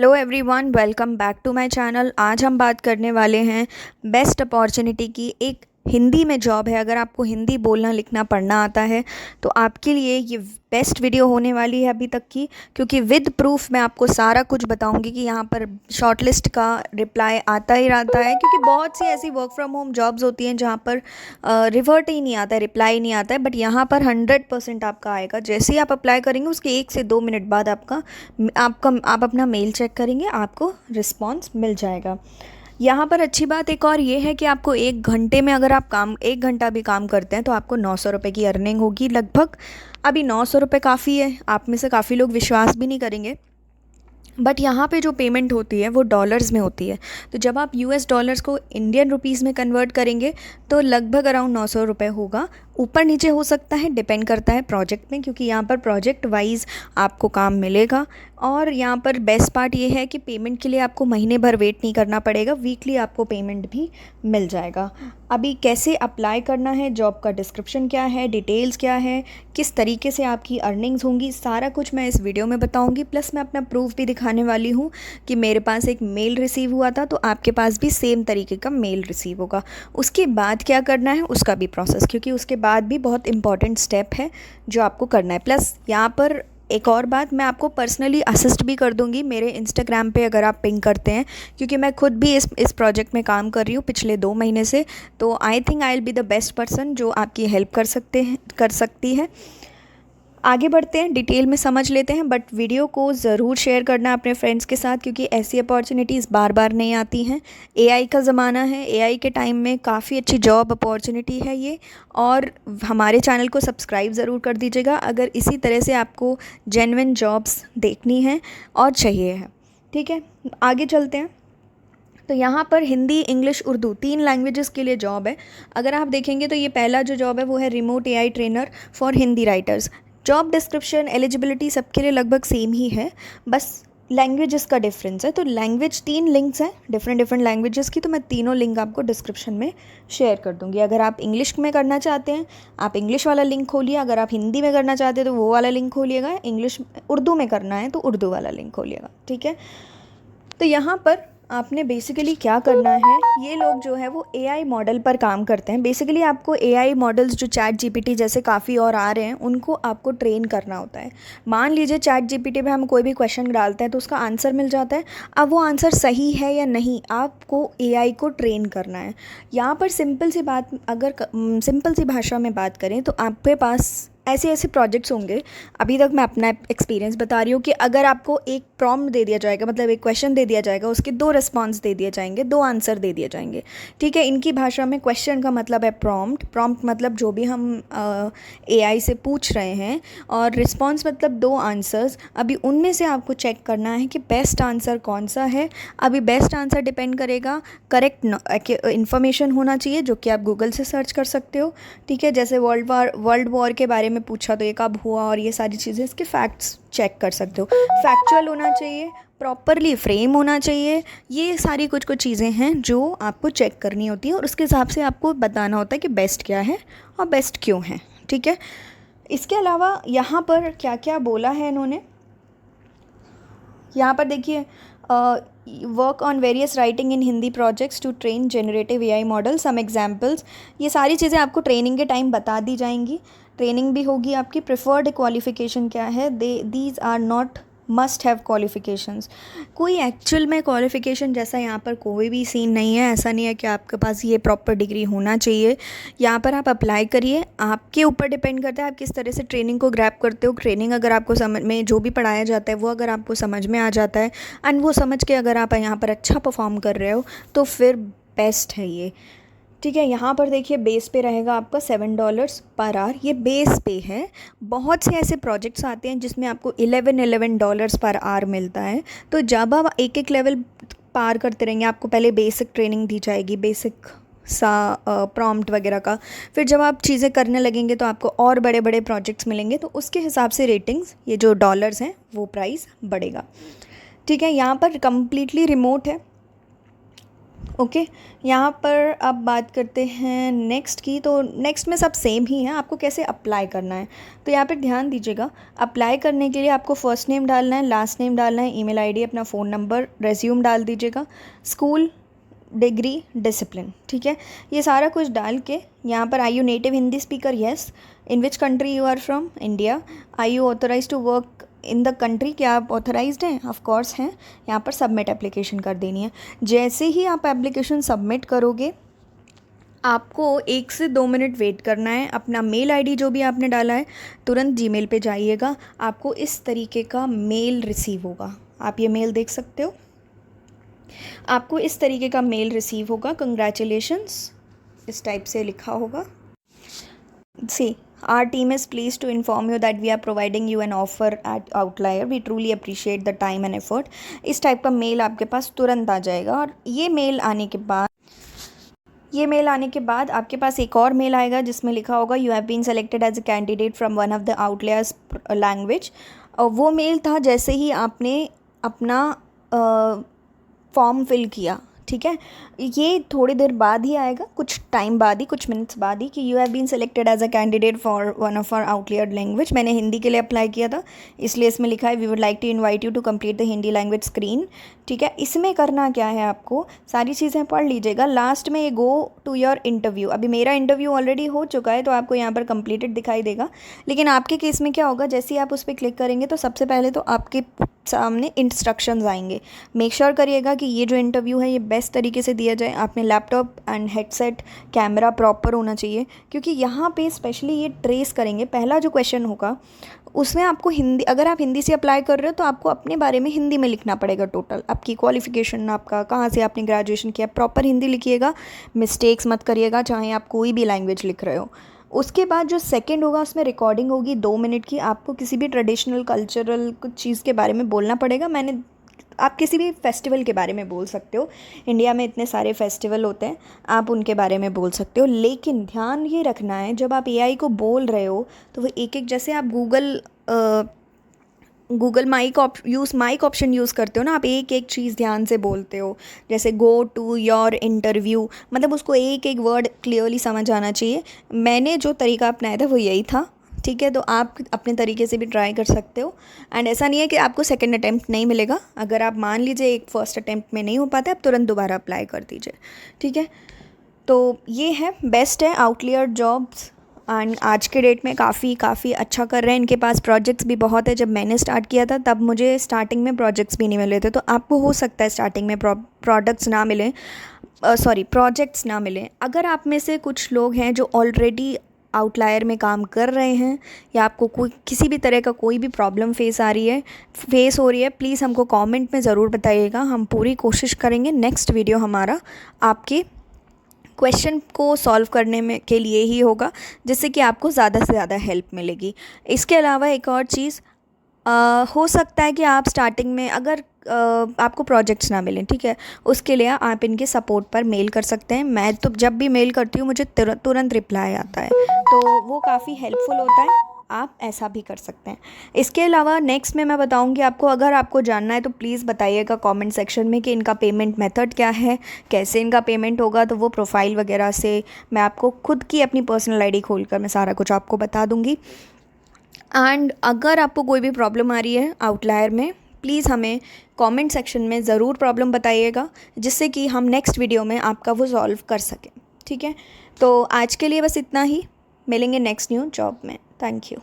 Hello everyone, welcome back to my channel. आज हम बात करने वाले हैं बेस्ट अपॉर्चुनिटी की। एक हिंदी में जॉब है। अगर आपको हिंदी बोलना लिखना पढ़ना आता है तो आपके लिए ये बेस्ट वीडियो होने वाली है अभी तक की, क्योंकि विद प्रूफ मैं आपको सारा कुछ बताऊंगी कि यहाँ पर शॉर्टलिस्ट का रिप्लाई आता ही रहता है। क्योंकि बहुत सी ऐसी वर्क फ्रॉम होम जॉब्स होती हैं जहाँ पर रिवर्ट ही नहीं आता है, रिप्लाई नहीं आता है, बट यहाँ पर 100% आपका आएगा। जैसे ही आप अप्लाई करेंगे उसके 1 से 2 मिनट बाद आप अपना मेल चेक करेंगे, आपको रिस्पॉन्स मिल जाएगा। यहाँ पर अच्छी बात एक और ये है कि आपको 1 घंटे में, अगर आप काम 1 घंटा भी काम करते हैं तो आपको 900 रुपये की अर्निंग होगी लगभग। अभी 900 रुपये काफ़ी है, आप में से काफ़ी लोग विश्वास भी नहीं करेंगे, बट यहाँ पे जो पेमेंट होती है वो डॉलर्स में होती है। तो जब आप यूएस डॉलर्स को इंडियन रुपीज़ में कन्वर्ट करेंगे तो लगभग अराउंड 900 रुपये होगा। ऊपर नीचे हो सकता है, डिपेंड करता है प्रोजेक्ट में, क्योंकि यहाँ पर प्रोजेक्ट वाइज आपको काम मिलेगा। और यहाँ पर बेस्ट पार्ट ये है कि पेमेंट के लिए आपको महीने भर वेट नहीं करना पड़ेगा, वीकली आपको पेमेंट भी मिल जाएगा। अभी कैसे अप्लाई करना है, जॉब का डिस्क्रिप्शन क्या है, डिटेल्स क्या है, किस तरीके से आपकी अर्निंग्स होंगी, सारा कुछ मैं इस वीडियो में बताऊंगी। प्लस मैं अपना प्रूफ भी दिखाने वाली हूँ कि मेरे पास एक मेल रिसीव हुआ था, तो आपके पास भी सेम तरीके का मेल रिसीव होगा। उसके बाद क्या करना है उसका भी प्रोसेस, क्योंकि उसके बाद भी बहुत इंपॉर्टेंट स्टेप है जो आपको करना है। प्लस यहाँ पर एक और बात, मैं आपको पर्सनली असिस्ट भी कर दूंगी मेरे इंस्टाग्राम पे अगर आप पिंग करते हैं, क्योंकि मैं खुद भी इस प्रोजेक्ट में काम कर रही हूँ पिछले 2 महीने से। तो I think I will be the best person जो आपकी हेल्प कर सकती है। आगे बढ़ते हैं, डिटेल में समझ लेते हैं, बट वीडियो को ज़रूर शेयर करना अपने फ्रेंड्स के साथ, क्योंकि ऐसी अपॉर्चुनिटीज़ बार बार नहीं आती हैं। एआई का ज़माना है, एआई के टाइम में काफ़ी अच्छी जॉब अपॉर्चुनिटी है ये। और हमारे चैनल को सब्सक्राइब ज़रूर कर दीजिएगा अगर इसी तरह से आपको जेन्युइन जॉब्स देखनी है और चाहिए है। ठीक है, आगे चलते हैं। तो यहाँ पर हिंदी, इंग्लिश, उर्दू 3 लैंग्वेजेस के लिए जॉब है। अगर आप देखेंगे तो ये पहला जो जॉब है वो है remote AI trainer for Hindi writers. Job description, eligibility सबके लिए लगभग सेम ही है, बस लैंग्वेजेस का डिफरेंस है। तो लैंग्वेज 3 लिंक्स हैं डिफरेंट लैंग्वेजेस की, तो मैं तीनों लिंक आपको डिस्क्रिप्शन में शेयर कर दूँगी। अगर आप इंग्लिश में करना चाहते हैं आप इंग्लिश वाला लिंक खोलिए, अगर आप हिंदी में करना चाहते हैं तो वो वाला लिंक खोलिएगा, उर्दू में करना है तो उर्दू वाला लिंक खोलिएगा। ठीक है, तो यहाँ पर आपने बेसिकली क्या करना है, ये लोग जो है वो एआई मॉडल पर काम करते हैं। बेसिकली आपको एआई मॉडल्स जो चैट जीपीटी जैसे काफ़ी और आ रहे हैं उनको आपको ट्रेन करना होता है। मान लीजिए चैट जीपीटी पे हम कोई भी क्वेश्चन डालते हैं तो उसका आंसर मिल जाता है। अब वो आंसर सही है या नहीं, आपको एआई को ट्रेन करना है। यहाँ पर सिंपल सी भाषा में बात करें तो आपके पास ऐसे ऐसे प्रोजेक्ट्स होंगे। अभी तक मैं अपना एक्सपीरियंस बता रही हूँ कि अगर आपको एक प्रॉम्प्ट दे दिया जाएगा, मतलब एक क्वेश्चन दे दिया जाएगा, उसके 2 रिस्पॉन्स दे दिए जाएंगे, 2 आंसर दे दिए जाएंगे। ठीक है, इनकी भाषा में क्वेश्चन का मतलब है प्रॉम्प्ट मतलब जो भी हम एआई से पूछ रहे हैं, और रिस्पॉन्स मतलब 2 आंसर्स। अभी उनमें से आपको चेक करना है कि बेस्ट आंसर कौन सा है। अभी बेस्ट आंसर डिपेंड करेगा, करेक्ट इन्फॉर्मेशन होना चाहिए जो कि आप गूगल से सर्च कर सकते हो। ठीक है, जैसे वर्ल्ड वॉर के बारे में पूछा तो ये कब हुआ, और ये सारी चीज़ें, इसके फैक्ट्स चेक कर सकते हो। फैक्चुअल होना चाहिए, प्रॉपरली फ्रेम होना चाहिए। ये सारी कुछ चीज़ें हैं जो आपको चेक करनी होती है, और उसके हिसाब से आपको बताना होता है कि बेस्ट क्या है और बेस्ट क्यों है। ठीक है, इसके अलावा यहाँ पर क्या क्या बोला है इन्होंने, यहाँ पर देखिए, work on various writing in Hindi projects to train generative AI model, some examples. ये सारी चीज़ें आपको ट्रेनिंग के टाइम बता दी जाएंगी, ट्रेनिंग भी होगी आपकी। प्रेफर्ड क्वालिफिकेशन क्या है, these are not must have qualifications. कोई एक्चुअल में क्वालिफिकेशन जैसा यहाँ पर कोई भी सीन नहीं है। ऐसा नहीं है कि आपके पास ये प्रॉपर डिग्री होना चाहिए। यहाँ पर आप अप्लाई करिए, आपके ऊपर डिपेंड करता है आप किस तरह से ट्रेनिंग को ग्रैब करते हो। ट्रेनिंग अगर आपको समझ में, जो भी पढ़ाया जाता है वो अगर आपको समझ में आ जाता है, एंड वो समझ के अगर आप यहाँ पर अच्छा परफॉर्म कर रहे हो तो फिर बेस्ट है ये। ठीक है, यहाँ पर देखिए बेस पे रहेगा आपका $7 पर आवर, ये बेस पे है। बहुत से ऐसे प्रोजेक्ट्स आते हैं जिसमें आपको $11 पर आवर मिलता है। तो जब आप एक एक लेवल पार करते रहेंगे, आपको पहले बेसिक ट्रेनिंग दी जाएगी, बेसिक सा प्रॉम्प्ट वगैरह का। फिर जब आप चीज़ें करने लगेंगे तो आपको और बड़े बड़े प्रोजेक्ट्स मिलेंगे, तो उसके हिसाब से रेटिंग्स, ये जो डॉलर्स हैं वो प्राइस बढ़ेगा। ठीक है, यहाँ पर कम्प्लीटली रिमोट है। ओके, यहाँ पर अब बात करते हैं नेक्स्ट की। तो नेक्स्ट में सब सेम ही है, आपको कैसे अप्लाई करना है। तो यहाँ पर ध्यान दीजिएगा, अप्लाई करने के लिए आपको फर्स्ट नेम डालना है, लास्ट नेम डालना है, ईमेल आईडी, अपना फ़ोन नंबर, रेज्यूम डाल दीजिएगा, स्कूल, डिग्री, डिसिप्लिन, ठीक है। ये सारा कुछ डाल के यहाँ पर I you native Hindi speaker, yes. In which country you are from, India. I you authorize to work in the country, क्या आप ऑथराइज्ड हैं, ऑफ कोर्स हैं। यहाँ पर सबमिट एप्लीकेशन कर देनी है। जैसे ही आप एप्लीकेशन सबमिट करोगे, आपको 1 से 2 मिनट वेट करना है। अपना मेल आईडी जो भी आपने डाला है, तुरंत जीमेल पे जाइएगा, आपको इस तरीके का मेल रिसीव होगा। आप ये मेल देख सकते हो, आपको इस तरीके का मेल रिसीव होगा, कंग्रेचुलेशंस इस टाइप से लिखा होगा। सी, our team is pleased to inform you that we are providing you an offer at Outlier. We truly appreciate the time and effort. इस टाइप का मेल आपके पास तुरंत आ जाएगा। और ये मेल आने के बाद आपके पास एक और मेल आएगा जिसमें लिखा होगा you have been selected as a candidate from one of the outliers language. और वो मेल था जैसे ही आपने अपना फॉर्म फिल किया, ठीक है। ये थोड़ी देर बाद ही आएगा, कुछ टाइम बाद ही, कुछ मिनट्स बाद ही, कि you have been selected as a candidate for one of our outlier language. मैंने हिंदी के लिए अप्लाई किया था, इसलिए इसमें लिखा है we would like to invite you to complete the Hindi language screen, ठीक है। इसमें करना क्या है, आपको सारी चीज़ें पढ़ लीजिएगा। लास्ट में ये गो टू योर इंटरव्यू। अभी मेरा इंटरव्यू ऑलरेडी हो चुका है तो आपको यहाँ पर कंप्लीटेड दिखाई देगा, लेकिन आपके केस में क्या होगा, जैसे ही आप उस पर क्लिक करेंगे तो सबसे पहले तो आपके सामने इंस्ट्रक्शंस आएंगे। मेक श्योर करिएगा कि ये जो इंटरव्यू है ये बेस्ट तरीके से दिया जाए। आपने laptop and headset, camera proper होना चाहिए, क्योंकि यहाँ पे स्पेशली ये ट्रेस करेंगे। पहला जो क्वेश्चन होगा उसमें आपको हिंदी, अगर आप हिंदी से अप्लाई कर रहे हो तो आपको अपने बारे में हिंदी में लिखना पड़ेगा। टोटल आपकी क्वालिफ़िकेशन, आपका कहाँ से आपने ग्रेजुएशन किया, प्रॉपर हिंदी लिखिएगा, मिस्टेक्स मत करिएगा, चाहे आप कोई भी लैंग्वेज लिख रहे हो। उसके बाद जो सेकंड होगा उसमें रिकॉर्डिंग होगी 2 मिनट की। आपको किसी भी ट्रेडिशनल कल्चरल कुछ चीज़ के बारे में बोलना पड़ेगा। आप किसी भी फेस्टिवल के बारे में बोल सकते हो, इंडिया में इतने सारे फेस्टिवल होते हैं, आप उनके बारे में बोल सकते हो। लेकिन ध्यान ये रखना है, जब आप एआई को बोल रहे हो तो वो एक जैसे आप गूगल माइक ऑप्शन यूज़ करते हो ना, आप एक एक चीज़ ध्यान से बोलते हो। जैसे गो टू योर इंटरव्यू, मतलब उसको एक एक वर्ड क्लियरली समझ आना चाहिए। मैंने जो तरीका अपनाया था वो यही था, ठीक है। तो आप अपने तरीके से भी ट्राई कर सकते हो। एंड ऐसा नहीं है कि आपको सेकंड अटैम्प्ट नहीं मिलेगा। अगर आप मान लीजिए एक फर्स्ट अटैम्प्ट में नहीं हो पाता, आप तुरंत दोबारा अप्लाई कर दीजिए, ठीक है। तो ये है, बेस्ट है आउटलायर जॉब्स। एंड आज के डेट में काफ़ी अच्छा कर रहे हैं। इनके पास प्रोजेक्ट्स भी बहुत है। जब मैंने स्टार्ट किया था तब मुझे स्टार्टिंग में प्रोजेक्ट्स भी नहीं मिले थे। तो आपको हो सकता है स्टार्टिंग में प्रोजेक्ट्स ना मिलें। अगर आप में से कुछ लोग हैं जो ऑलरेडी आउटलायर में काम कर रहे हैं, या आपको कोई किसी भी तरह का कोई भी प्रॉब्लम फेस हो रही है, प्लीज़ हमको कमेंट में ज़रूर बताइएगा। हम पूरी कोशिश करेंगे नेक्स्ट वीडियो हमारा आपके क्वेश्चन को सॉल्व करने में के लिए ही होगा, जिससे कि आपको ज़्यादा से ज़्यादा हेल्प मिलेगी। इसके अलावा एक और चीज़, हो सकता है कि आप स्टार्टिंग में अगर आपको प्रोजेक्ट्स ना मिलें, ठीक है, उसके लिए आप इनके सपोर्ट पर मेल कर सकते हैं। मैं तो जब भी मेल करती हूँ मुझे तुरंत रिप्लाई आता है, तो वो काफ़ी हेल्पफुल होता है। आप ऐसा भी कर सकते हैं। इसके अलावा नेक्स्ट में मैं बताऊंगी आपको, अगर आपको जानना है तो प्लीज़ बताइएगा कमेंट सेक्शन में कि इनका पेमेंट मेथड क्या है, कैसे इनका पेमेंट होगा। तो वो प्रोफाइल वगैरह से मैं आपको खुद की अपनी पर्सनल आईडी खोलकर मैं सारा कुछ आपको बता दूंगी। एंड अगर आपको कोई भी प्रॉब्लम आ रही है आउटलायर में, प्लीज़ हमें कमेंट सेक्शन में ज़रूर प्रॉब्लम बताइएगा, जिससे कि हम नेक्स्ट वीडियो में आपका वो सॉल्व कर सकें, ठीक है। तो आज के लिए बस इतना ही, मिलेंगे नेक्स्ट न्यू जॉब में। Thank you.